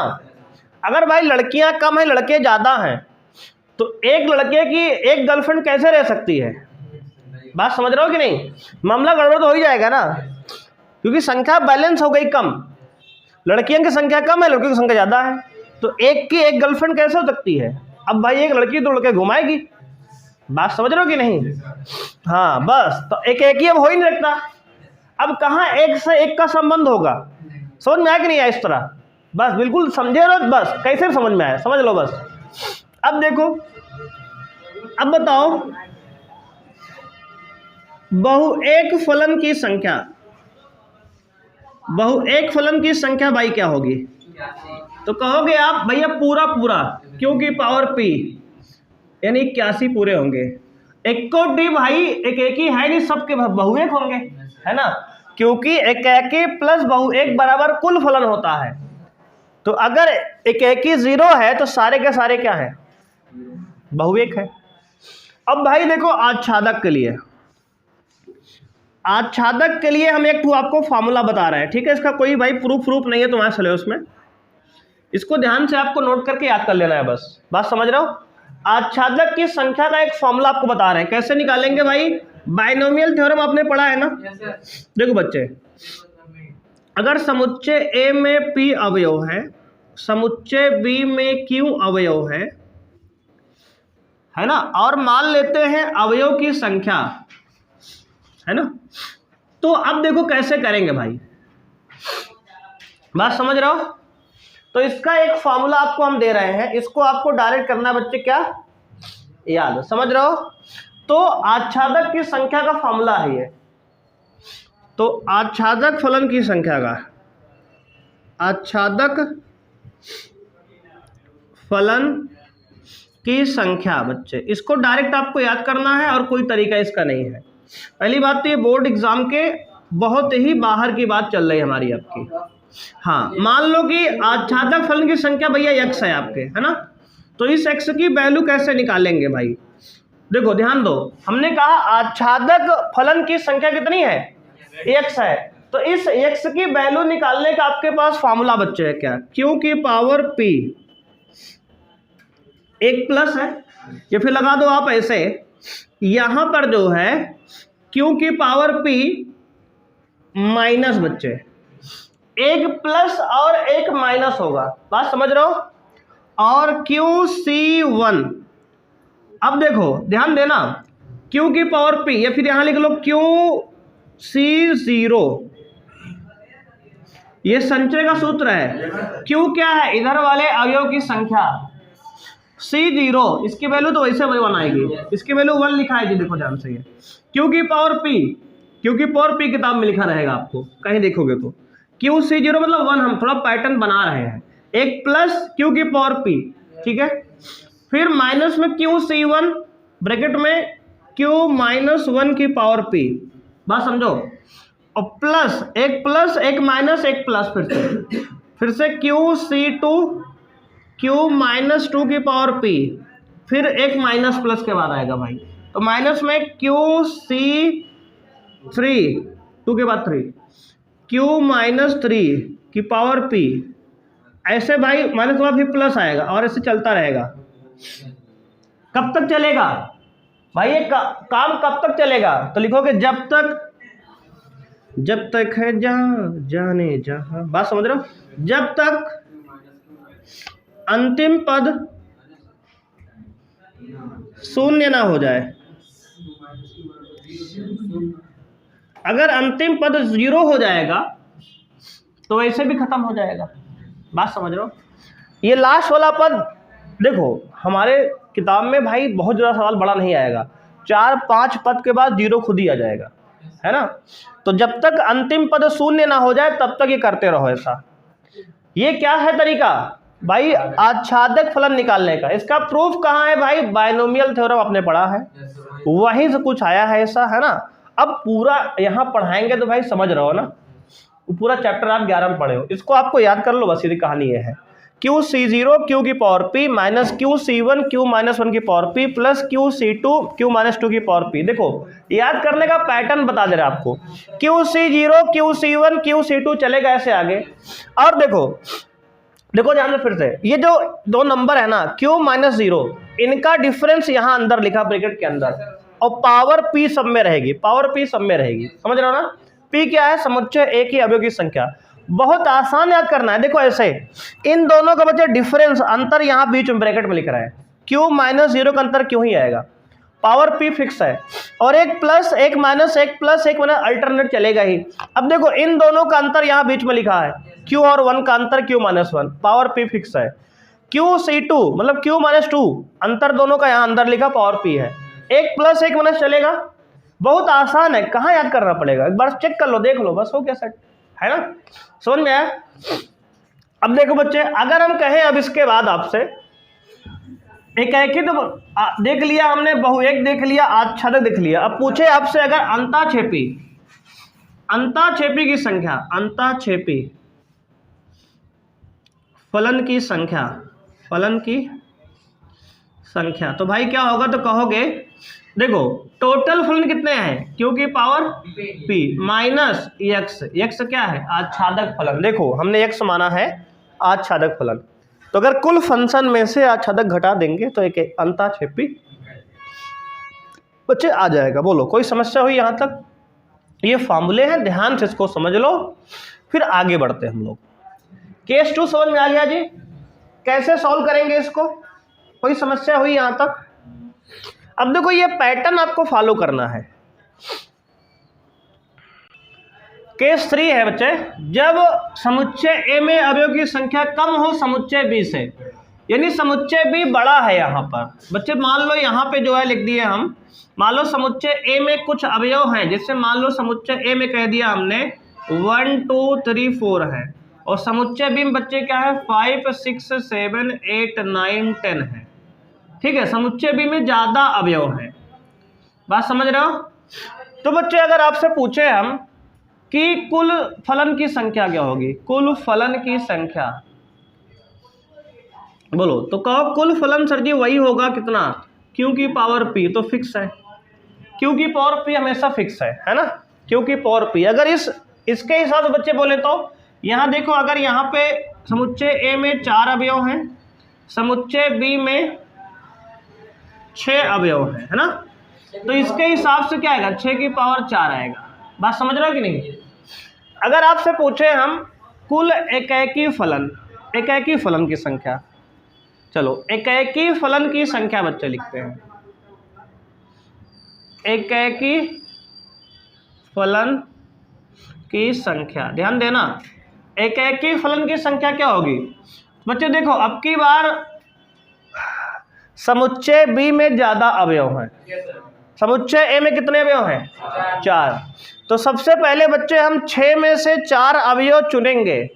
अगर भाई लड़कियां कम है लड़के ज्यादा हैं, तो एक लड़के की एक गर्लफ्रेंड कैसे रह सकती है? बात समझ रहे हो कि नहीं? मामला गड़बड़ तो हो ही जाएगा ना, क्योंकि संख्या बैलेंस हो गई कम। लड़कियों की संख्या कम है, लड़कियों की संख्या ज्यादा है, तो एक की एक गर्लफ्रेंड कैसे हो सकती है? अब भाई एक लड़की तो लड़के घुमाएगी। बात समझ रहे हो कि नहीं? हाँ, बस तो एक ही अब हो ही नहीं सकता। अब कहाँ एक से एक का संबंध होगा? समझ में आया कि नहीं आया? इस तरह बस बिल्कुल समझे रहो, बस कैसे समझ में आया समझ लो बस। अब देखो, अब बताओ बहुएक फलन की संख्या, बहुएक फलन की संख्या भाई क्या होगी? तो कहोगे आप भैया पूरा q की पावर p, यानी 81 पूरे होंगे। इक्कोटी भाई एक ही है नहीं, सबके बहुएक होंगे, है ना, क्योंकि एकाकी प्लस बहुएक बराबर कुल फलन होता है। तो अगर एकाकी 0 है तो सारे के सारे क्या है? बहुएक है। अब भाई देखो आच्छादक के लिए हम एक आपको फार्मूला बता रहे हैं, ठीक है। इसका कोई भाई प्रूफ नहीं है तुम्हारे सिलेबस में, इसको ध्यान से आपको नोट करके याद कर लेना है बस। बात समझ रहे हो? आच्छादक की संख्या का एक फॉर्मूला आपको बता रहे हैं, कैसे निकालेंगे भाई? बाइनोमियल थ्योरम आपने पढ़ा है ना। देखो बच्चे, अगर समुच्चय a में p अवयव है, समुच्चय b में q अवयव है ना, और मान लेते हैं अवयव की संख्या, है ना, तो अब देखो कैसे करेंगे भाई। बात समझ रहे हो? तो इसका एक फॉर्मूला आपको हम दे रहे हैं, इसको आपको डायरेक्ट करना है बच्चे, क्या याद? समझ रहे हो? तो आच्छादक की संख्या का फॉर्मूला है ये। तो आच्छादक फलन की संख्या का, आच्छादक फलन की संख्या बच्चे, इसको डायरेक्ट आपको याद करना है और कोई तरीका इसका नहीं है। पहली बात तो ये बोर्ड एग्जाम के बहुत ही बाहर की बात चल रही है हमारी आपकी। हाँ, मान लो कि आच्छादक फलन की संख्या भैया x है आपके, है ना, तो इस x की वैल्यू कैसे निकालेंगे भाई? देखो ध्यान दो, हमने कहा आच्छादक फलन की संख्या कितनी है? x है। तो इस x की वैल्यू निकालने का आपके पास फॉर्मूला बच्चे है क्या, q की पावर p, एक प्लस है, ये फिर लगा दो आप ऐसे, यहां पर जो है q की पावर p माइनस बच्चे, एक प्लस और एक माइनस होगा, बात समझ रहे हो, और QC1, अब देखो ध्यान देना, Q की पावर P, या फिर यहां लिख लो QC0, ये संचय का सूत्र है। Q क्या है, इधर वाले अवयव की संख्या, C0 इसकी वैल्यू तो वैसे वही बनाएगी, इसकी वैल्यू 1 लिखा है जी, देखो ध्यान से, ये Q की पावर P, Q की पावर P किताब में लिखा रहेगा, आपको कहीं देखोगे तो QC0 मतलब 1, हम थोड़ा पैटर्न बना रहे हैं, एक प्लस Q की पावर P, ठीक है, फिर माइनस में QC1, ब्रैकेट में Q माइनस 1 की पावर P, बात समझो, और प्लस एक माइनस एक प्लस, फिर से QC2, Q माइनस 2 की पावर P, फिर एक माइनस प्लस के बाद आएगा भाई, तो माइनस में QC3, 2 के बाद 3, Q माइनस 3 की पावर P, ऐसे भाई माइनस के बाद फिर प्लस आएगा, और ऐसे चलता रहेगा। कब तक चलेगा भाई ये काम कब तक चलेगा, तो लिखोगे जब तक है जहां जाने जहां, बात समझ रहे हो, जब तक अंतिम पद शून्य ना हो जाए, अगर अंतिम पद 0 हो जाएगा तो ऐसे भी खत्म हो जाएगा, बात समझ रहे हो। ये लास्ट वाला पद देखो, हमारे किताब में भाई बहुत ज़्यादा सवाल बड़ा नहीं आएगा, 4-5 पद के बाद 0 खुद ही आ जाएगा, है ना, तो जब तक अंतिम पद शून्य ना हो जाए तब तक ये करते रहो ऐसा। ये क्या है तरीका भाई, आच्छादक फलन निकालने का, इसका प्रूफ कहाँ है भाई, बायनोमियल थ्योरम आपने पढ़ा है, वहीं से कुछ आया है ऐसा, है ना। अब पूरा यहाँ पढ़ाएंगे तो भाई समझ रहे हो ना, पूरा चैप्टर आप 11 में पढ़े हो, इसको आपको याद कर लो, बस सीधी कहानी ये है, QC0 Q की power P minus QC1 Q minus 1 की power P plus QC2 Q minus 2 की पावर P। देखो याद करने का पैटर्न बता दे रहा आपको, QC0 QC1 QC2 चलेगा ऐसे आगे, और देखो ध्यान से फिर से, ये जो दो नंबर है ना Q माइनस 0, इनका डिफरेंस यहाँ अंदर लिखा ब्रैकेट के अंदर, और पावर P सब में रहेगी, पावर P सब में रहेगी, समझ रहे हो ना। P क्या है, समुच्चय एक ही अवयव की संख्या, बहुत आसान याद करना है। देखो ऐसे इन दोनों का बच्चे डिफरेंस, अंतर यहाँ बीच में ब्रैकेट में लिख रहा है, Q माइनस 0 का अंतर क्यों ही आएगा, पावर P फिक्स है, और एक प्लस एक माइनस एक प्लस एक माइनस अल्टरनेट चलेगा ही। अब देखो इन दोनों का अंतर यहाँ बीच में लिखा है, Q और 1 का अंतर Q minus 1, power P fix है, QC2 मतलब Q माइनस 2, अंतर दोनों का यहाँ अंदर लिखा, पावर P है, एक प्लस एक माइनस चलेगा, बहुत आसान है, कहाँ याद करना पड़ेगा, एक बार चेक कर लो, देख लो, बस हो गया सेट, है ना, समझ में आया। अब देखो बच्चे, अगर हम कहें अब इसके बाद आपसे एक ही तो देख लिया हमने, बहुएक देख लिया, आच्छादक देख लिया, अब पूछे आपसे अगर अंताक्षेपी की संख्या, अंताक्षेपी फलन की संख्या, तो भाई क्या होगा, तो कहोगे देखो टोटल फलन कितने हैं, Q की पावर P माइनस x क्या है, आच्छादक फलन, देखो हमने x माना है आच्छादक फलन, तो अगर कुल फंक्शन में से आच्छादक घटा देंगे तो एक अंताक्षेपी बच्चे आ जाएगा। बोलो कोई समस्या हुई यहाँ तक, ये फॉर्मूले हैं, ध्यान से इसको समझ लो, फिर आगे बढ़ते हैं हम लोग। केस 2 समझ में आ गया जी, कैसे सॉल्व करेंगे इसको, कोई समस्या हुई यहाँ तक। अब देखो ये पैटर्न आपको फॉलो करना है। केस 3 है बच्चे, जब समुच्चय ए में अवयव की संख्या कम हो समुच्चय बी से, यानी समुच्चय बी बड़ा है यहाँ पर बच्चे, मान लो यहाँ पे जो है लिख दिए हम, मान लो समुच्चय ए में कुछ अवयव हैं, जिससे मान लो समुच्चय ए में कह दिया हमने 1 2 3 4 है, और समुच्चय बी में बच्चे क्या है 5 6 7 8 9 10 है, ठीक है, समुच्चय बी में ज्यादा अवयव है, बात समझ रहे हो। तो बच्चे अगर आपसे पूछे हम कि कुल फलन की संख्या क्या होगी, कुल फलन की संख्या बोलो, तो कहो कुल फलन सर जी वही होगा कितना, Q की पावर P, तो फिक्स है, Q की पावर P हमेशा फिक्स है ना, Q की पावर P। अगर इस इसके हिसाब से बच्चे बोले तो यहाँ देखो, अगर यहाँ पे समुच्चय ए में 4 अवयव हैं, समुच्चय बी में 6 अवयव हैं, है ना, तो इसके हिसाब से क्या आएगा, 6 की पावर 4 आएगा। बात समझ रहे हो कि नहीं? अगर आपसे पूछे हम कुल एकैकी फलन की संख्या, चलो एकैकी फलन की संख्या बच्चे लिखते हैं। एकैकी फलन की संख्या, ध्यान देना, एकैकी फलन की संख्या क्या होगी बच्चे? देखो अब की बार समुच्चय बी में ज्यादा अवयव हैं, समुच्चय ए में कितने अवयव हैं? 4। तो सबसे पहले बच्चे हम 6 में से 4 अवयव चुनेंगे।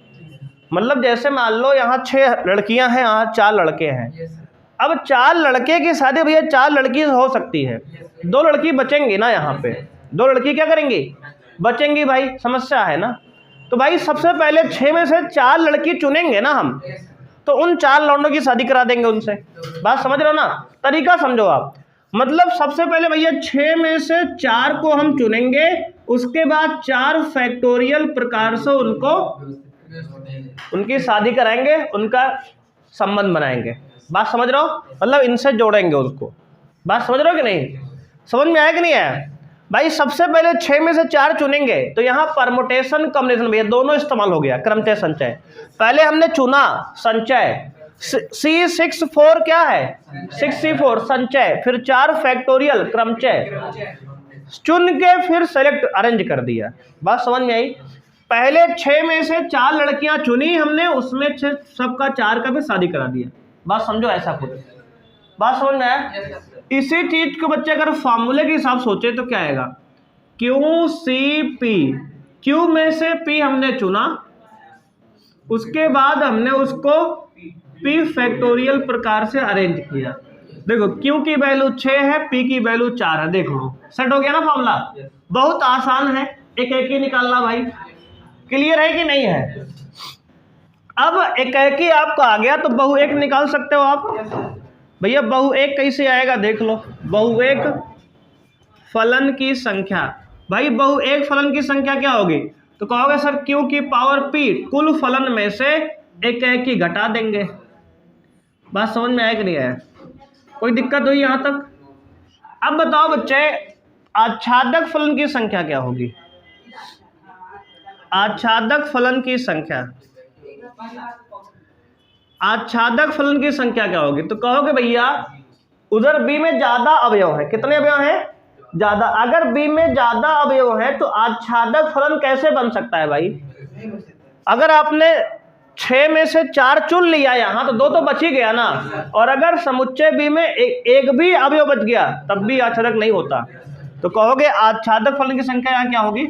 मतलब जैसे मान लो यहाँ 6 लड़कियां हैं, यहाँ 4 लड़के हैं। अब 4 लड़के की शादी भैया 4 लड़की हो सकती है, 2 लड़की बचेंगी ना, यहाँ पे 2 लड़की क्या करेंगी? बचेंगी भाई, समस्या है ना। तो भाई सबसे पहले 6 में से 4 लड़की चुनेंगे ना हम, तो उन 4 लौंडों की शादी करा देंगे उनसे। बात समझ रहे हो ना? तरीका समझो आप। मतलब सबसे पहले भैया 6 में से 4 को हम चुनेंगे, उसके बाद 4 फैक्टोरियल प्रकार से उनकी शादी कराएंगे, उनका संबंध बनाएंगे। बात समझ रहे हो? मतलब इनसे जोड़ेंगे उसको। बात समझ रहे हो कि नहीं? समझ में आया कि नहीं आया? भाई सबसे पहले 6 में से 4 चुनेंगे, तो यहाँ परमुटेशन कॉम्बिनेशन भैया दोनों इस्तेमाल हो गया, क्रमचय संचय। पहले हमने चुना संचय, C6 4 क्या है? 6C4 संचय, फिर 4 फैक्टोरियल क्रमचय, चुन के फिर सेलेक्ट अरेंज कर दिया। बात समझ में आई? पहले 6 में से 4 लड़कियां चुनी हमने, उसमें सबका 4 का भी शादी करा दिया। बात समझो, ऐसा कुछ। बात समझ में आया? इसी चीज को बच्चे अगर फॉर्मूले के हिसाब सोचे तो क्या आएगा? QCP, Q में से P हमने चुना, उसके बाद हमने उसको P फैक्टोरियल प्रकार से अरेंज किया। देखो Q की वैल्यू 6 है, P की वैल्यू 4 है। देखो सेट हो गया ना फॉर्मूला? बहुत आसान है, एक ही निकालना भाई। क्लियर है कि नहीं है? अब एक आपको आ गया तो बहु एक निकाल सकते हो आप। भैया बहु एक कैसे आएगा देख लो। बहु एक फलन की संख्या, भाई बहु एक फलन की संख्या क्या होगी? तो कहोगे सर Q की पावर P, कुल फलन में से एक घटा देंगे। बात समझ में आया कि नहीं आया? कोई दिक्कत हुई यहां तक? अब बताओ बच्चे, आच्छादक फलन की संख्या क्या होगी? आच्छादक फलन की संख्या, आच्छादक फलन की संख्या क्या होगी? तो कहोगे भैया उधर बी में ज्यादा अवयव है। कितने अवयव हैं? ज्यादा। अगर बी में ज्यादा अवयव है तो आच्छादक फलन कैसे बन सकता है भाई? अगर आपने 6 में से 4 चुन लिया यहाँ, तो 2 तो बच ही गया ना। और अगर समुच्चय बी में एक भी अवयव बच गया तब भी आच्छादक नहीं होता। तो कहोगे आच्छादक फलन की संख्या यहाँ क्या होगी?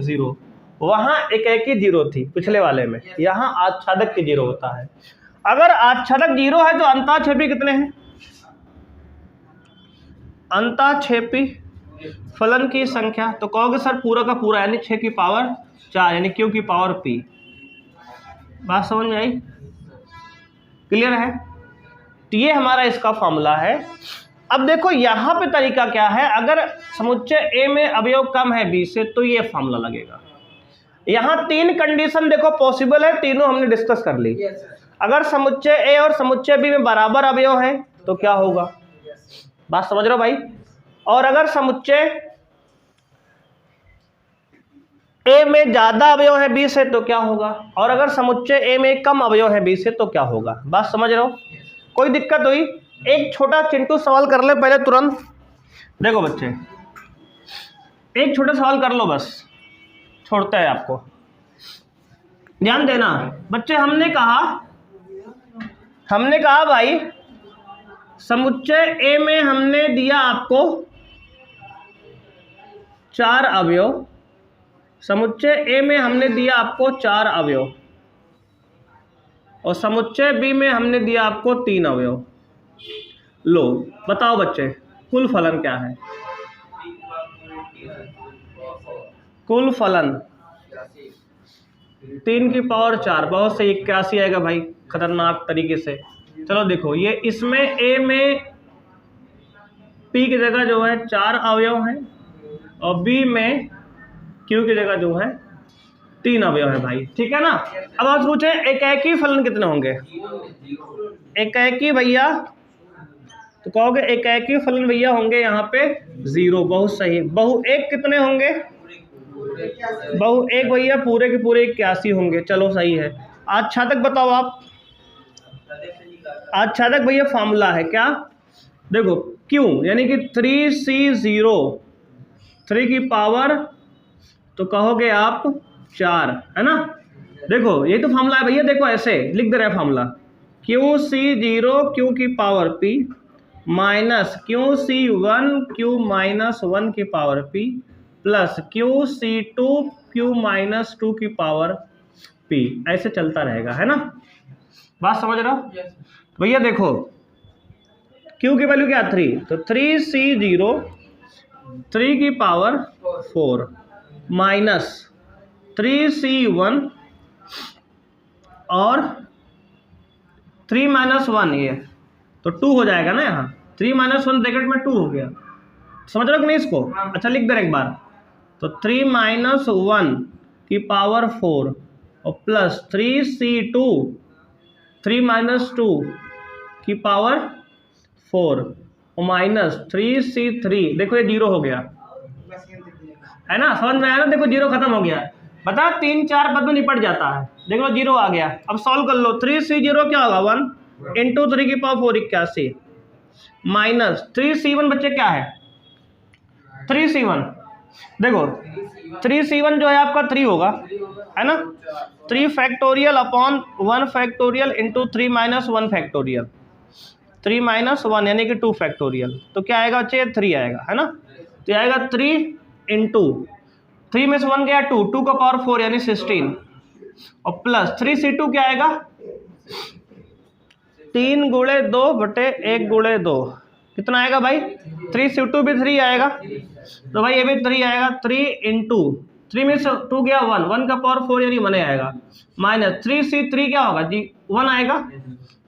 0। वहां एक 0 थी पिछले वाले में, यहाँ आच्छादक की 0 होता है। अगर आच्छादक 0 है तो अंतःक्षेपी कितने हैं? अंतःक्षेपी फलन की संख्या, तो कहोगे सर पूरा का पूरा यानी 6 की पावर 4 यानी Q की पावर P। बात समझ में आई? क्लियर है? तो ये हमारा इसका फॉर्मूला है। अब देखो यहाँ पे तरीका क्या है, अगर समुच्चय A में अवयव कम है B से तो ये फॉर्मूला लगेगा। यहाँ 3 कंडीशन देखो पॉसिबल है, तीनों हमने डिस्कस कर ली। अगर समुच्चय A और समुच्चय B में बराबर अवयव है तो क्या होगा? बात समझ रहे हो भाई? और अगर समुच्चय A में ज्यादा अवयव है B से तो क्या होगा? और अगर समुच्चय A में कम अवयव है B से तो क्या होगा? बात समझ रहे हो? कोई दिक्कत हुई? एक छोटा चिंटू सवाल कर ले पहले तुरंत। देखो बच्चे एक छोटा सवाल कर लो, बस छोड़ते हैं आपको। ध्यान देना बच्चे, हमने कहा भाई समुच्चय A में हमने दिया आपको 4 अवयव, समुच्चय A में हमने दिया आपको 4 अवयव और समुच्चय B में हमने दिया आपको 3 अवयव। लो बताओ बच्चे कुल फलन क्या है? कुल फलन 3 की पावर 4, बहुत से 81 आएगा भाई खतरनाक तरीके से। चलो देखो ये इसमें A में P की जगह जो है 4 अवयव हैं और B में Q की जगह जो है 3 अवयव है भाई, ठीक है ना। अब आप पूछे एकाएकी फलन कितने होंगे, एकाएकी भैया, तो कहोगे एकाएकी फलन भैया होंगे यहाँ पे 0, बहुत सही। बहु एक कितने होंगे, बहु एक भैया पूरे के पूरे 81 होंगे, चलो सही है। आच्छादक बताओ आप, आच्छादक भैया फार्मूला है क्या, देखो क्यों, यानी कि 3C0, 3 की पावर तो कहोगे आप 4, है ना। देखो ये तो फार्मूला है भैया, देखो ऐसे लिख दे रहा है फार्मूला, QC0 Q की power P minus QC1 Q minus 1 की power P plus QC2 Q minus 2 की पावर P, ऐसे चलता रहेगा, है ना। बात समझ रहे हो भैया। देखो Q की वैल्यू क्या, 3, तो 3C0 3 की पावर 4 माइनस 3C1 और 3 माइनस 1, ये तो 2 हो जाएगा ना, यहाँ 3 माइनस 1 ब्रैकेट में 2 हो गया, समझ रहे हो कि नहीं इसको। अच्छा लिख दे रहे एक बार, तो 3 माइनस 1 की पावर 4 और प्लस 3C2 3 माइनस 2 की पावर 4 और माइनस 3C3, देखो ये 0 हो गया, है ना, समझ में आया ना। देखो 0 खत्म हो गया, बता 3-4 पद में निपट जाता है, देख लो 0 आ गया। अब सॉल्व कर लो, 3C0 क्या होगा 1 इंटू 3 की पावर 4 81 माइनस 3C1 बच्चे क्या है 3C1, देखो 3C1 जो है आपका 3 होगा, है ना, 3 factorial upon 1 factorial into 3 minus 1 factorial, 3 minus 1 यानी कि 2 फैक्टोरियल, तो क्या आएगा बच्चे 3 आएगा, है ना। तो आएगा 3 इंटू 3 में से 1 गया 2, 2 का पावर 4 यानी 16 और प्लस 3C2 क्या आएगा 3 गुणे 2 बटे 1 गुणे 2, कितना आएगा भाई 3C2 भी 3 आएगा, तो भाई ये भी 3 आएगा। 3 इंटू 3 में से 2 गया 1, 1 का पावर 4 यानी 1 आएगा, माइनस 3C3 क्या होगा जी 1 आएगा,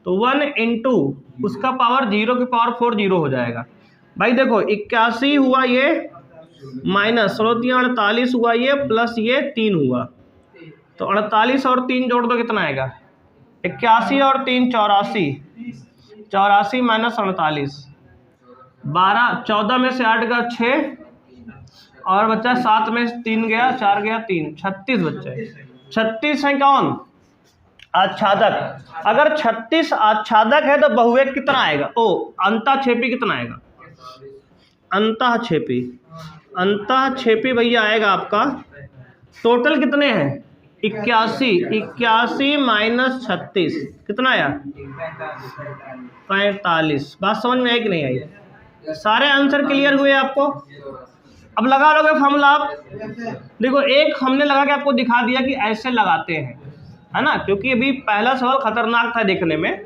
तो 1 इंटू उसका पावर 0 की पावर 4 0 हो जाएगा। भाई देखो 81 हुआ ये, माइनस 48 हुआ ये, प्लस ये 3 हुआ, तो 48 और 3 जोड़ दो कितना आएगा 81 और 3 84, 84 माइनस 48 12, 14 में से 8 गया 6 और बच्चा 7 में 3 गया 4 गया 3, 36 बच्चे, 36 है कौन आच्छादक। अगर 36 आच्छादक है तो बहुएक कितना आएगा, ओ अंतःक्षेपी कितना आएगा, अंतःक्षेपी, अंतःक्षेपी भैया आएगा आपका टोटल कितने हैं 81, 81 माइनस 36 कितना आया 45। बात समझ में आई कि नहीं आई, सारे आंसर क्लियर हुए आपको। अब लगा लोगे फॉर्मूला आप, देखो एक हमने लगा के आपको दिखा दिया कि ऐसे लगाते हैं, है ना, क्योंकि अभी पहला सवाल खतरनाक था देखने में,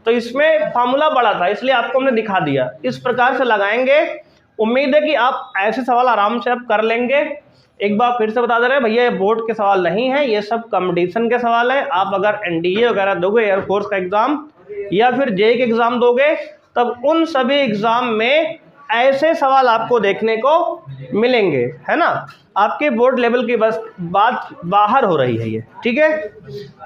तो इसमें फार्मूला बड़ा था इसलिए आपको हमने दिखा दिया, इस प्रकार से लगाएंगे। उम्मीद है कि आप ऐसे सवाल आराम से आप कर लेंगे। एक बार फिर से बता दे रहे हैं भैया ये बोर्ड के सवाल नहीं है, ये सब कंपटीशन के सवाल है। आप अगर एनडीए वगैरह दोगे एयरफोर्स का एग्जाम या फिर जेई के एग्जाम दोगे तब उन सभी एग्जाम में ऐसे सवाल आपको देखने को मिलेंगे, है ना। आपके बोर्ड लेवल की बस बात बाहर हो रही है ये, ठीक है।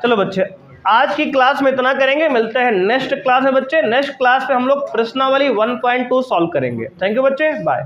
चलो बच्चे आज की क्लास में इतना करेंगे, मिलते हैं नेक्स्ट क्लास में बच्चे। नेक्स्ट क्लास पे हम लोग प्रश्नावली 1.2 सॉल्व करेंगे। थैंक यू बच्चे, बाय।